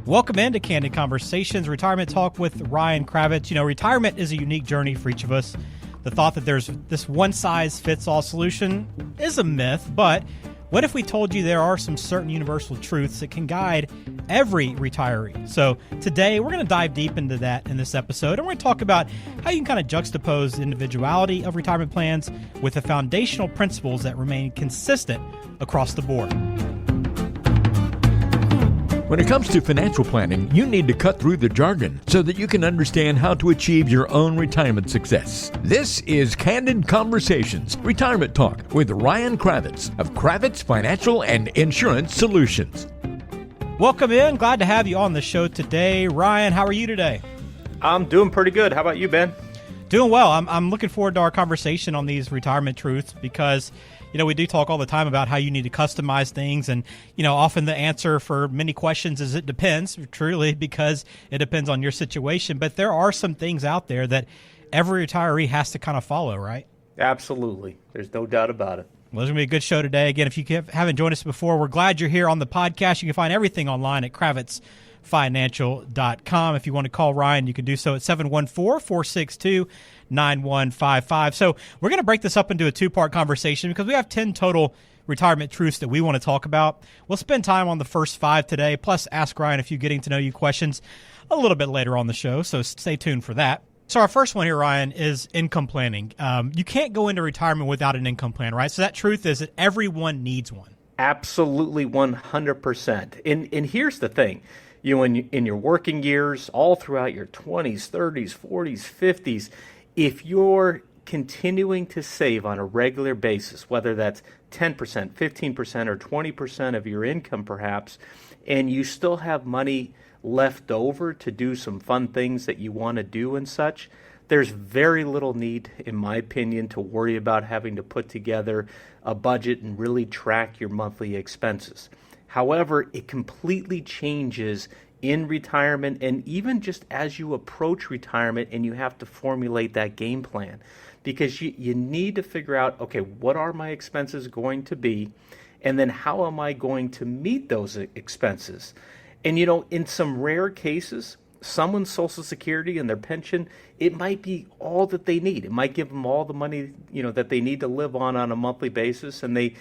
Welcome into Candid Conversations, Retirement Talk with Ryan Cravitz. You know, retirement is a unique journey for each of us. The thought that there's this one-size-fits-all solution is a myth, but what if we told you there are some certain universal truths that can guide every retiree? So today we're going to dive deep into that in this episode, and we're going to talk about how you can kind of juxtapose the individuality of retirement plans with the foundational principles that remain consistent across the board. When it comes to financial planning, you need to cut through the jargon so that you can understand how to achieve your own retirement success. This is Candid Conversations, Retirement Talk with Ryan Cravitz of Cravitz Financial and Insurance Solutions. Welcome in. Glad to have you on the show today. Ryan, how are you today? I'm doing pretty good. How about you, Ben? Doing well. I'm looking forward to our conversation on these retirement truths because, you know, we do talk all the time about how you need to customize things. And, you know, often the answer for many questions is it depends, truly, because it depends on your situation. But there are some things out there that every retiree has to kind of follow, right? Absolutely. There's no doubt about it. Well, it's going to be a good show today. Again, if you haven't joined us before, we're glad you're here on the podcast. You can find everything online at kravitzfinancial.com. If you want to call Ryan, you can do so at 714-462-9155. So we're going to break this up into a two-part conversation because we have 10 total retirement truths that we want to talk about. We'll spend time on the first 5 today, plus ask Ryan a few getting-to-know-you questions a little bit later on the show, so stay tuned for that. So our first one here, Ryan, is income planning. You can't go into retirement without an income plan, right? So that truth is that everyone needs one. Absolutely 100%. And here's the thing. You know, in your working years, all throughout your 20s, 30s, 40s, 50s, if you're continuing to save on a regular basis, whether that's 10%, 15%, or 20% of your income perhaps, and you still have money left over to do some fun things that you want to do and such, there's very little need, in my opinion, to worry about having to put together a budget and really track your monthly expenses. However, it completely changes in retirement and even just as you approach retirement and you have to formulate that game plan because you need to figure out, okay, what are my expenses going to be? And then how am I going to meet those expenses? And, you know, in some rare cases, someone's Social Security and their pension, it might be all that they need. It might give them all the money, you know, that they need to live on a monthly basis, and they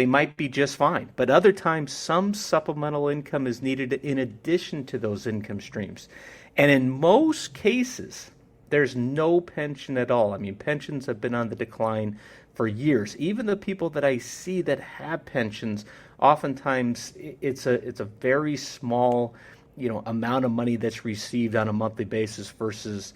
might be just fine. But other times, some supplemental income is needed in addition to those income streams. And in most cases, there's no pension at all. I mean, pensions have been on the decline for years. Even the people that I see that have pensions, oftentimes it's a very small, you know, amount of money that's received on a monthly basis versus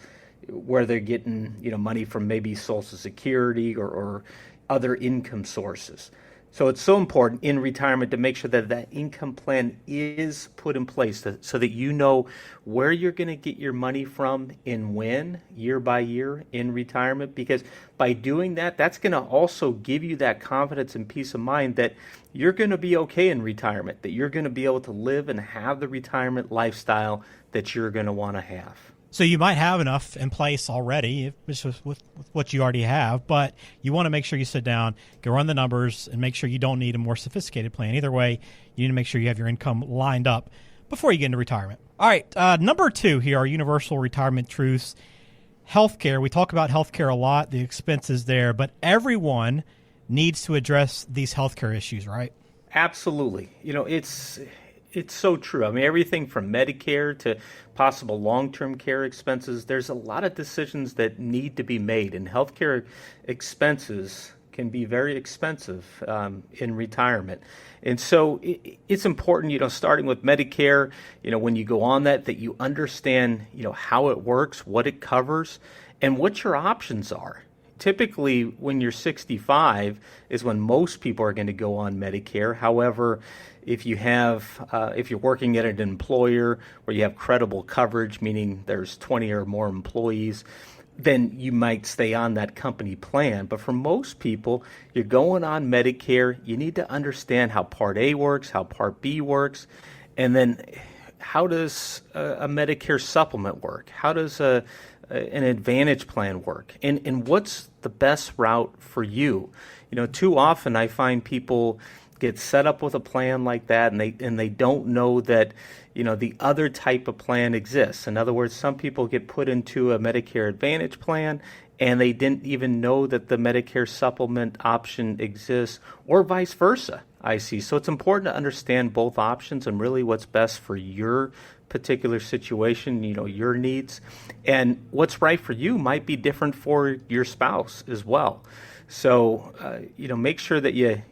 where they're getting, you know, money from maybe Social Security or other income sources. So it's so important in retirement to make sure that that income plan is put in place so that you know where you're going to get your money from and when, year by year in retirement. Because by doing that, that's going to also give you that confidence and peace of mind that you're going to be okay in retirement, that you're going to be able to live and have the retirement lifestyle that you're going to want to have. So you might have enough in place already with what you already have, but you want to make sure you sit down, go run the numbers, and make sure you don't need a more sophisticated plan. Either way, you need to make sure you have your income lined up before you get into retirement. All right, number 2 here are universal retirement truths. Healthcare. We talk about healthcare a lot, the expenses there, but everyone needs to address these healthcare issues, right? Absolutely. You know, it's so true. I mean, everything from Medicare to possible long-term care expenses, there's a lot of decisions that need to be made, and healthcare expenses can be very expensive in retirement. And so it's important, you know, starting with Medicare, you know, when you go on that you understand, you know, how it works, what it covers, and what your options are. Typically, when you're 65 is when most people are going to go on Medicare. However, if you're working at an employer where you have credible coverage, meaning there's 20 or more employees, then you might stay on that company plan. But for most people, you're going on Medicare. You need to understand how Part A works, how Part B works, and then how does a Medicare supplement work? How does an Advantage plan work? And what's the best route for you? You know, too often I find people get set up with a plan like that, and they don't know that the other type of plan exists. In other words, some people get put into a Medicare Advantage plan and they didn't even know that the Medicare supplement option exists, or vice versa, I see. So it's important to understand both options and really what's best for your particular situation, your needs. And what's right for you might be different for your spouse as well. So, make sure that you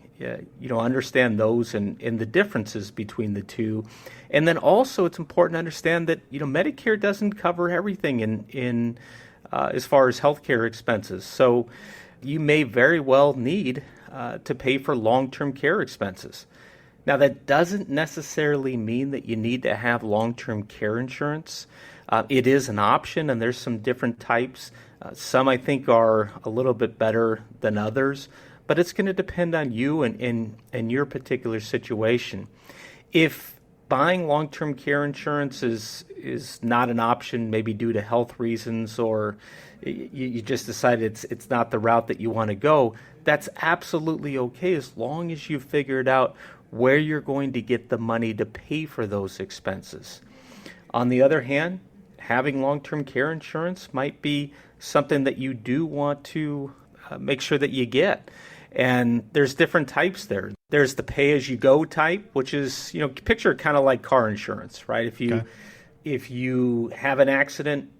understand those and the differences between the two. And then also it's important to understand that, Medicare doesn't cover everything in as far as healthcare expenses. So you may very well need to pay for long-term care expenses. Now, that doesn't necessarily mean that you need to have long-term care insurance. It is an option, and there's some different types. Some I think are a little bit better than others, but it's going to depend on you and your particular situation. If buying long-term care insurance is not an option, maybe due to health reasons, or you just decided it's not the route that you want to go, that's absolutely okay as long as you've figured out where you're going to get the money to pay for those expenses. On the other hand, having long-term care insurance might be something that you do want to make sure that you get. And there's different types there. There's the pay-as-you-go type, which is, picture kind of like car insurance, right? If you have an accident,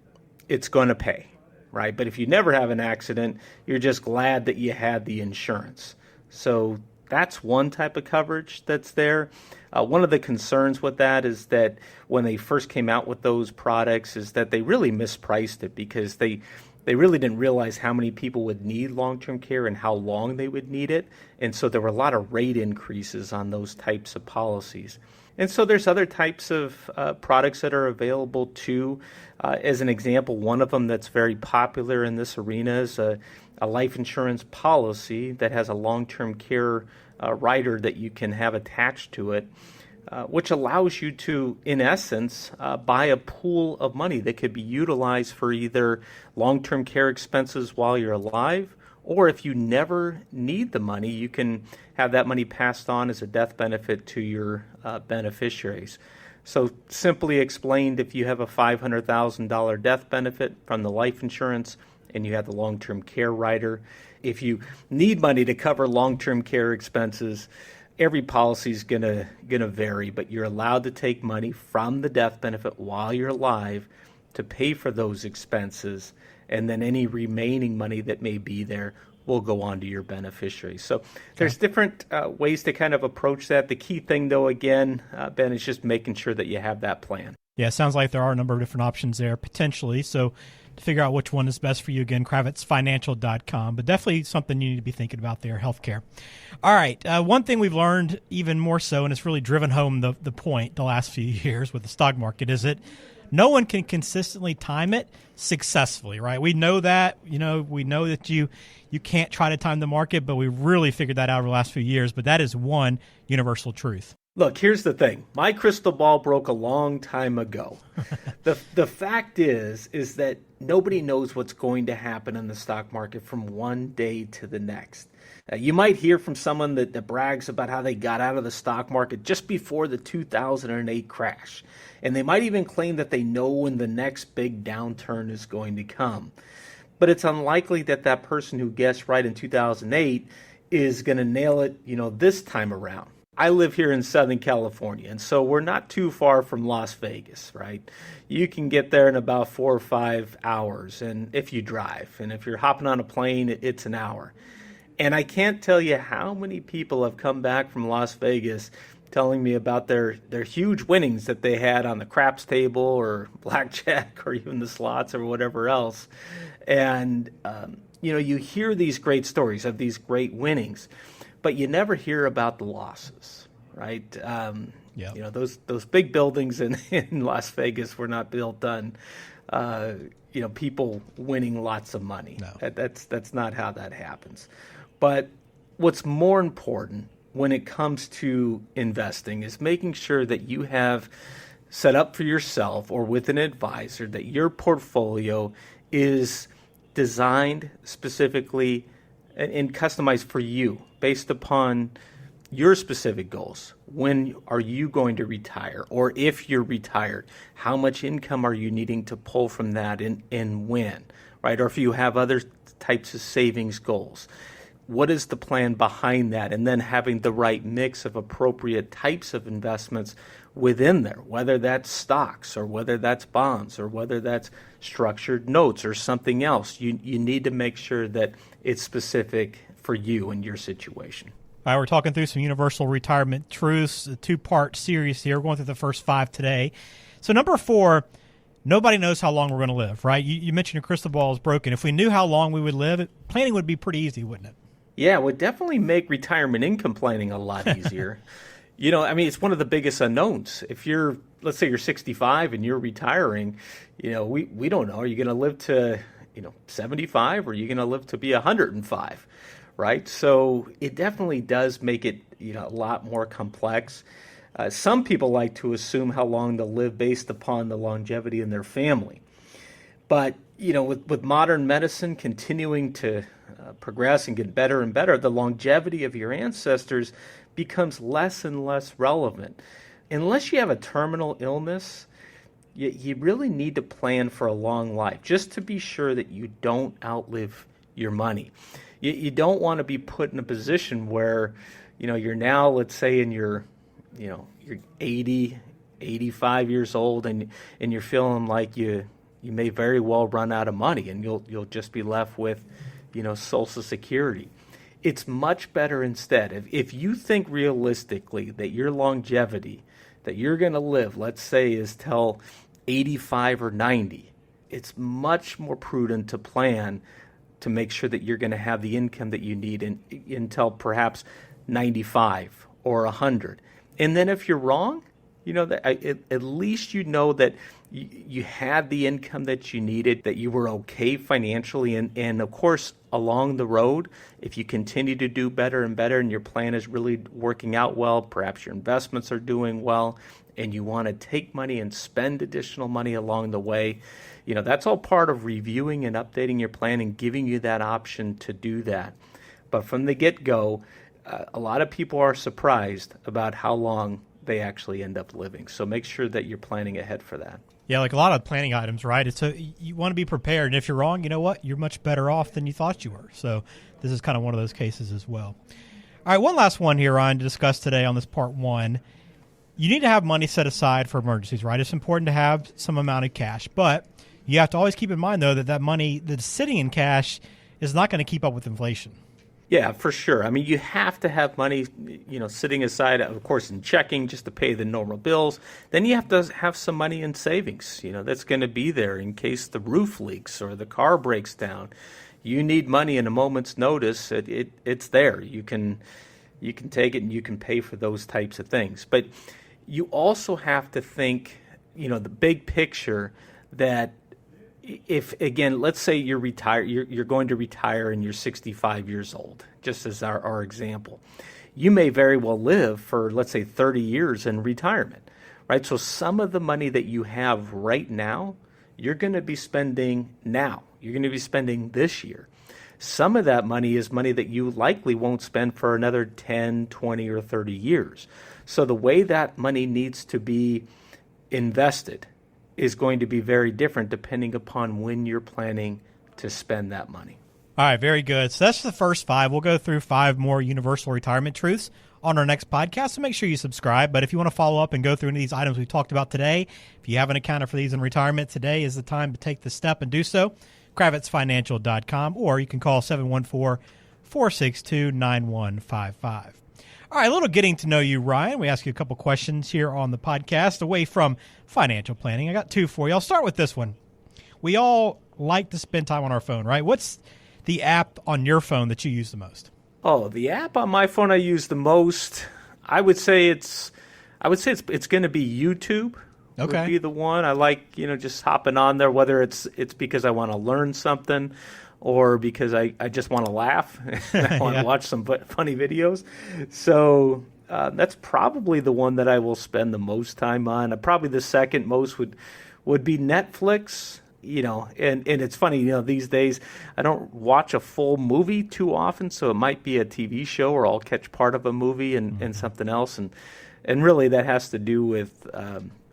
it's going to pay, right? But if you never have an accident, you're just glad that you had the insurance. So that's one type of coverage that's there. One of the concerns with that is that when they first came out with those products is that they really mispriced it because they really didn't realize how many people would need long-term care and how long they would need it. And so there were a lot of rate increases on those types of policies. And so there's other types of products that are available too. As an example, one of them that's very popular in this arena is a life insurance policy that has a long-term care rider that you can have attached to it, which allows you to, in essence, buy a pool of money that could be utilized for either long-term care expenses while you're alive, or if you never need the money, you can have that money passed on as a death benefit to your beneficiaries. So simply explained, if you have a $500,000 death benefit from the life insurance and you have the long-term care rider, if you need money to cover long-term care expenses, every policy is gonna vary, but you're allowed to take money from the death benefit while you're alive to pay for those expenses, and then any remaining money that may be there will go on to your beneficiaries. So there's different ways to kind of approach that. The key thing, though, again, Ben, is just making sure that you have that plan. Yeah, it sounds like there are a number of different options there potentially. So to figure out which one is best for you, again, kravitzfinancial.com, but definitely something you need to be thinking about there, healthcare. All right, one thing we've learned even more so, and it's really driven home the point the last few years with the stock market, is that no one can consistently time it successfully, right? We know that, we know that you can't try to time the market, but we really figured that out over the last few years. But that is one universal truth. Look, here's the thing. My crystal ball broke a long time ago. The fact is that nobody knows what's going to happen in the stock market from one day to the next. You might hear from someone that brags about how they got out of the stock market just before the 2008 crash. And they might even claim that they know when the next big downturn is going to come. But it's unlikely that that person who guessed right in 2008 is going to nail it, this time around. I live here in Southern California, and so we're not too far from Las Vegas, right? You can get there in about 4 or 5 hours, and if you drive. And if you're hopping on a plane, it's an hour. And I can't tell you how many people have come back from Las Vegas telling me about their huge winnings that they had on the craps table or blackjack or even the slots or whatever else. And, you hear these great stories of these great winnings, but you never hear about the losses, right? Those big buildings in Las Vegas were not built on, people winning lots of money. No. That's not how that happens. But what's more important when it comes to investing is making sure that you have set up for yourself or with an advisor that your portfolio is designed specifically and customized for you based upon your specific goals. When are you going to retire? Or if you're retired, how much income are you needing to pull from that and when, right? Or if you have other types of savings goals, what is the plan behind that? And then having the right mix of appropriate types of investments within there, whether that's stocks or whether that's bonds or whether that's structured notes or something else. You need to make sure that it's specific for you and your situation. All right, we're talking through some universal retirement truths, a two-part series here. We're going through the first 5 today. So number 4, nobody knows how long we're going to live, right? You mentioned your crystal ball is broken. If we knew how long we would live, planning would be pretty easy, wouldn't it? Yeah, it would definitely make retirement income planning a lot easier. It's one of the biggest unknowns. If let's say you're 65 and you're retiring, we don't know. Are you going to live to, 75 or are you going to live to be 105? Right? So it definitely does make it, a lot more complex. Some people like to assume how long they'll live based upon the longevity in their family. But, with modern medicine continuing to progress and get better and better, the longevity of your ancestors becomes less and less relevant. Unless you have a terminal illness, you really need to plan for a long life just to be sure that you don't outlive your money. You don't want to be put in a position where, you're now, let's say in you're 80, 85 years old and you're feeling like you may very well run out of money and you'll just be left with, Social Security. It's much better instead. If you think realistically that your longevity, that you're going to live, let's say, is till 85 or 90, it's much more prudent to plan to make sure that you're going to have the income that you need until perhaps 95 or 100. And then if you're wrong, at least you know that you had the income that you needed, that you were okay financially. And of course, along the road, if you continue to do better and better and your plan is really working out well, perhaps your investments are doing well, and you want to take money and spend additional money along the way, that's all part of reviewing and updating your plan and giving you that option to do that. But from the get-go, a lot of people are surprised about how long they actually end up living. So make sure that you're planning ahead for that. Yeah, like a lot of planning items, right? You want to be prepared. And if you're wrong, you know what? You're much better off than you thought you were. So this is kind of one of those cases as well. All right, one last one here, Ryan, to discuss today on this part 1. You need to have money set aside for emergencies, right? It's important to have some amount of cash. But you have to always keep in mind, though, that money that's sitting in cash is not going to keep up with inflation. Yeah, for sure. You have to have money, sitting aside, of course, in checking just to pay the normal bills. Then you have to have some money in savings, that's going to be there in case the roof leaks or the car breaks down. You need money in a moment's notice. It's there. You can take it and you can pay for those types of things. But you also have to think, the big picture that if, again, let's say you're going to retire and you're 65 years old, just as our example, you may very well live for, let's say, 30 years in retirement, right? So some of the money that you have right now, you're going to be spending now. You're going to be spending this year. Some of that money is money that you likely won't spend for another 10, 20, or 30 years. So the way that money needs to be invested is going to be very different depending upon when you're planning to spend that money. All right, very good. So that's the first 5. We'll go through 5 more universal retirement truths on our next podcast, so make sure you subscribe. But if you want to follow up and go through any of these items we talked about today, if you haven't accounted for these in retirement, today is the time to take the step and do so. Cravitzfinancial.com, or you can call 714-462-9155. All right, a little getting to know you, Ryan. We ask you a couple questions here on the podcast away from financial planning. I got 2 for you. I'll start with this one. We all like to spend time on our phone, right? What's the app on your phone that you use the most? Oh, the app on my phone I use the most, I would say it's going to be YouTube. Okay. Would be the one. I like, just hopping on there, whether it's because I want to learn something or because I just want to laugh and I want to watch some funny videos. So that's probably the one that I will spend the most time on. Probably the second most would be Netflix. and it's funny, these days I don't watch a full movie too often, so it might be a TV show or I'll catch part of a movie and something else. And really that has to do with,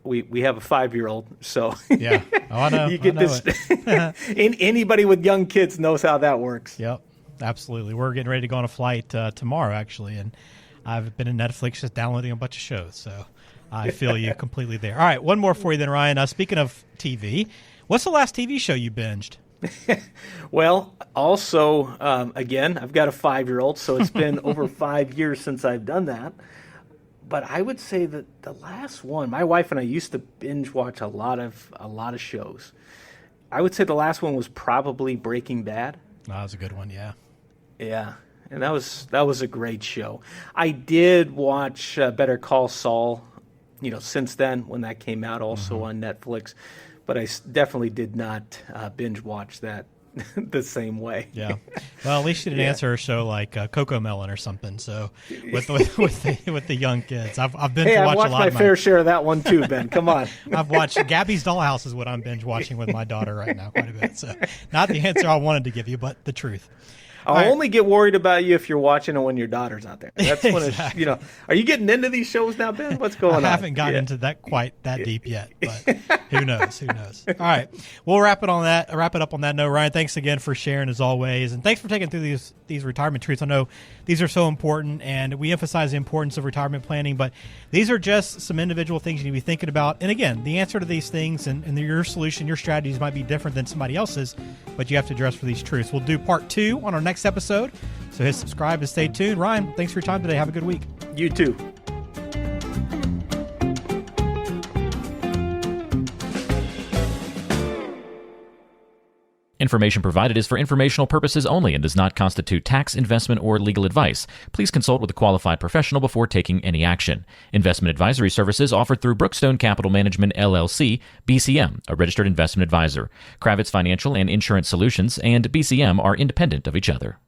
we have a 5-year-old, so yeah. Oh, I know. You get I know this. Anybody with young kids knows how that works. Yep, absolutely. We're getting ready to go on a flight tomorrow, actually, and I've been in Netflix just downloading a bunch of shows, so I feel you completely there. All right, one more for you then, Ryan. Speaking of TV, what's the last TV show you binged? Well, also, again, I've got a 5-year-old, so it's been over 5 years since I've done that. But I would say that the last one, my wife and I used to binge watch a lot of shows. I would say the last one was probably Breaking Bad. That was a good one, yeah. Yeah, and that was a great show. I did watch Better Call Saul, since then when that came out, also on Netflix. But I definitely did not binge watch that the same way. Yeah. Well, at least you didn't answer a show like Coco Melon or something. So with the young kids, I've been to watch I've watched a lot. My fair share of that one too, Ben. Come on. I've watched Gabby's Dollhouse is what I'm binge watching with my daughter right now quite a bit. So not the answer I wanted to give you, but the truth. I'll only get worried about you if you're watching it when your daughter's out there. That's when exactly. it's, are you getting into these shows now, Ben? What's going on? I haven't gotten into that quite that deep yet, but who knows? Who knows? All right. We'll wrap it up on that note. Ryan, thanks again for sharing as always. And thanks for taking through these retirement truths. I know these are so important and we emphasize the importance of retirement planning, but these are just some individual things you need to be thinking about. And again, the answer to these things and your solution, your strategies might be different than somebody else's, but you have to address for these truths. We'll do part 2 on our next episode. So hit subscribe and stay tuned. Ryan, thanks for your time today. Have a good week. You too. Information provided is for informational purposes only and does not constitute tax, investment, or legal advice. Please consult with a qualified professional before taking any action. Investment advisory services offered through Brookstone Capital Management, LLC, BCM, a registered investment advisor. Cravitz Financial and Insurance Solutions and BCM are independent of each other.